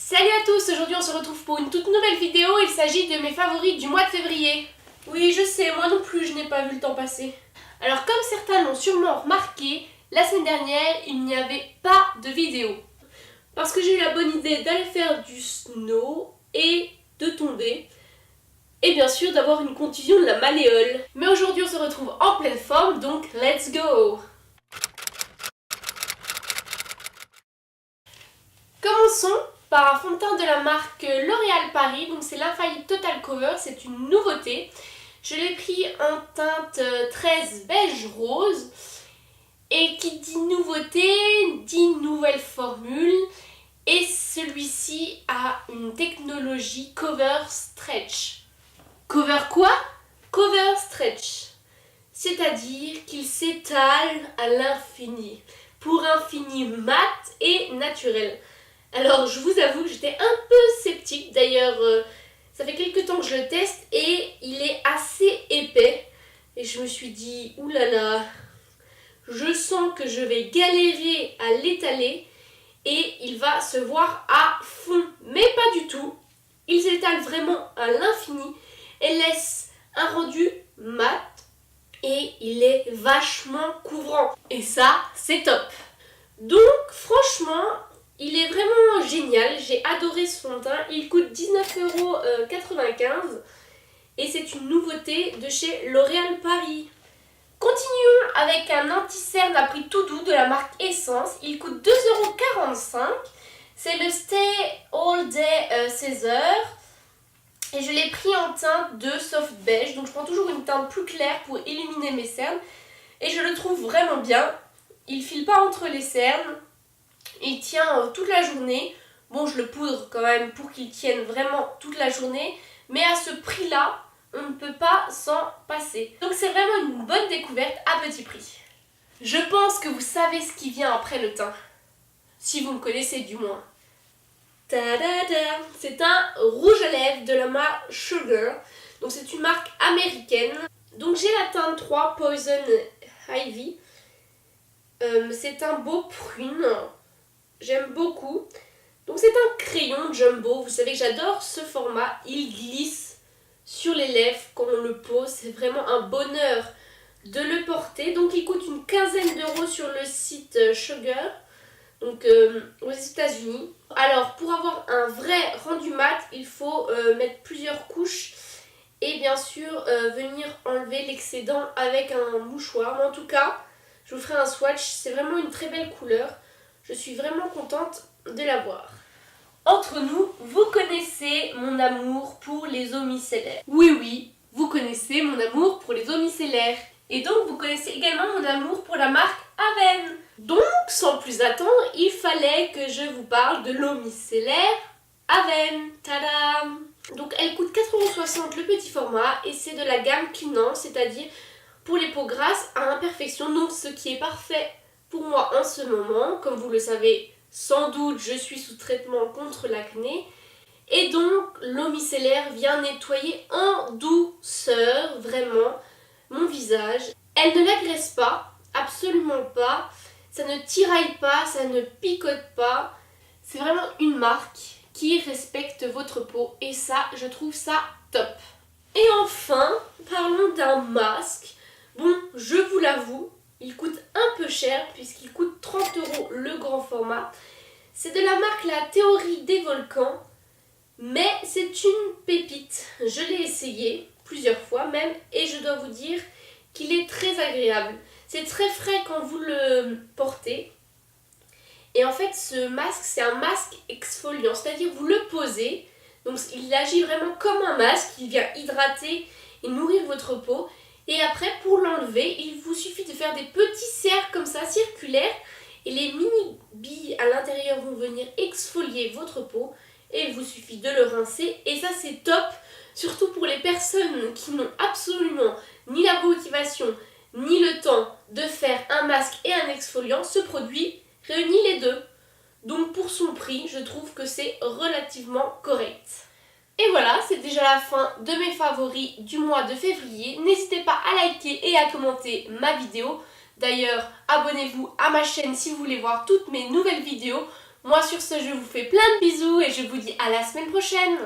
Salut à tous, aujourd'hui on se retrouve pour une toute nouvelle vidéo, il s'agit de mes favoris du mois de février. Oui je sais, moi non plus je n'ai pas vu le temps passer. Alors comme certains l'ont sûrement remarqué, la semaine dernière il n'y avait pas de vidéo. Parce que j'ai eu la bonne idée d'aller faire du snow et de tomber. Et bien sûr d'avoir une contusion de la malléole. Mais aujourd'hui on se retrouve en pleine forme, donc let's go! Commençons par un fond de teint de la marque L'Oréal Paris, donc c'est l'Infaillible Total Cover, c'est une nouveauté. Je l'ai pris en teinte 13 beige rose. Et qui dit nouveauté, dit nouvelle formule. Et celui-ci a une technologie Cover Stretch. Cover quoi? Cover Stretch. C'est-à-dire qu'il s'étale à l'infini. Pour un fini mat et naturel. Alors je vous avoue que j'étais un peu sceptique, d'ailleurs ça fait quelques temps que je le teste et il est assez épais. Et je me suis dit, oulala, je sens que je vais galérer à l'étaler et il va se voir à fond. Mais pas du tout, il s'étale vraiment à l'infini et laisse un rendu mat et il est vachement couvrant. Et ça, c'est top. Donc franchement, il est vraiment génial, j'ai adoré ce fond de teint, il coûte 19,95 € et c'est une nouveauté de chez L'Oréal Paris. Continuons avec un anti-cerne à prix tout doux de la marque Essence, il coûte 2,45 €, c'est le Stay All Day 16 heures et je l'ai pris en teinte de soft beige, donc je prends toujours une teinte plus claire pour illuminer mes cernes et je le trouve vraiment bien, il file pas entre les cernes. Il tient toute la journée. Bon, je le poudre quand même pour qu'il tienne vraiment toute la journée. Mais à ce prix-là, on ne peut pas s'en passer. Donc c'est vraiment une bonne découverte à petit prix. Je pense que vous savez ce qui vient après le teint. Si vous me connaissez du moins. Ta-da-da! C'est un rouge à lèvres de la marque Sugar. Donc c'est une marque américaine. Donc j'ai la teinte 3 Poison Ivy. C'est un beau prune. J'aime beaucoup. Donc c'est un crayon jumbo. Vous savez que j'adore ce format. Il glisse sur les lèvres quand on le pose. C'est vraiment un bonheur de le porter. Donc il coûte une quinzaine d'euros sur le site Sugar. Donc aux États-Unis. Alors pour avoir un vrai rendu mat, il faut mettre plusieurs couches. Et bien sûr venir enlever l'excédent avec un mouchoir. Mais en tout cas, je vous ferai un swatch. C'est vraiment une très belle couleur. Je suis vraiment contente de l'avoir. Entre nous, vous connaissez mon amour pour les eaux micellaires. Oui, vous connaissez mon amour pour les eaux micellaires. Et donc, vous connaissez également mon amour pour la marque Aven. Donc, sans plus attendre, il fallait que je vous parle de l'eau micellaire Aven. Tadam! Donc, elle coûte 4,60 € le petit format et c'est de la gamme Clean, c'est-à-dire pour les peaux grasses à imperfection. Donc, ce qui est parfait pour moi en ce moment, comme vous le savez sans doute, je suis sous traitement contre l'acné. Et donc l'eau micellaire vient nettoyer en douceur vraiment mon visage. Elle ne l'agresse pas, absolument pas. Ça ne tiraille pas, ça ne picote pas. C'est vraiment une marque qui respecte votre peau et ça, je trouve ça top. Et enfin, parlons d'un masque. Bon, je vous l'avoue, il coûte un peu cher puisqu'il coûte 30 € le grand format. C'est de la marque La Théorie des Volcans, mais c'est une pépite. Je l'ai essayé plusieurs fois même et je dois vous dire qu'il est très agréable. C'est très frais quand vous le portez. Et en fait ce masque, c'est un masque exfoliant, c'est-à-dire vous le posez, donc il agit vraiment comme un masque, il vient hydrater et nourrir votre peau. Et après, pour l'enlever, il vous suffit de faire des petits cercles comme ça, circulaires. Et les mini billes à l'intérieur vont venir exfolier votre peau. Et il vous suffit de le rincer. Et ça, c'est top, surtout pour les personnes qui n'ont absolument ni la motivation, ni le temps de faire un masque et un exfoliant. Ce produit réunit les deux. Donc pour son prix, je trouve que c'est relativement correct. Et voilà, c'est déjà la fin de mes favoris du mois de février. N'hésitez pas à liker et à commenter ma vidéo. D'ailleurs, abonnez-vous à ma chaîne si vous voulez voir toutes mes nouvelles vidéos Moi sur ce, je vous fais plein de bisous et je vous dis à la semaine prochaine.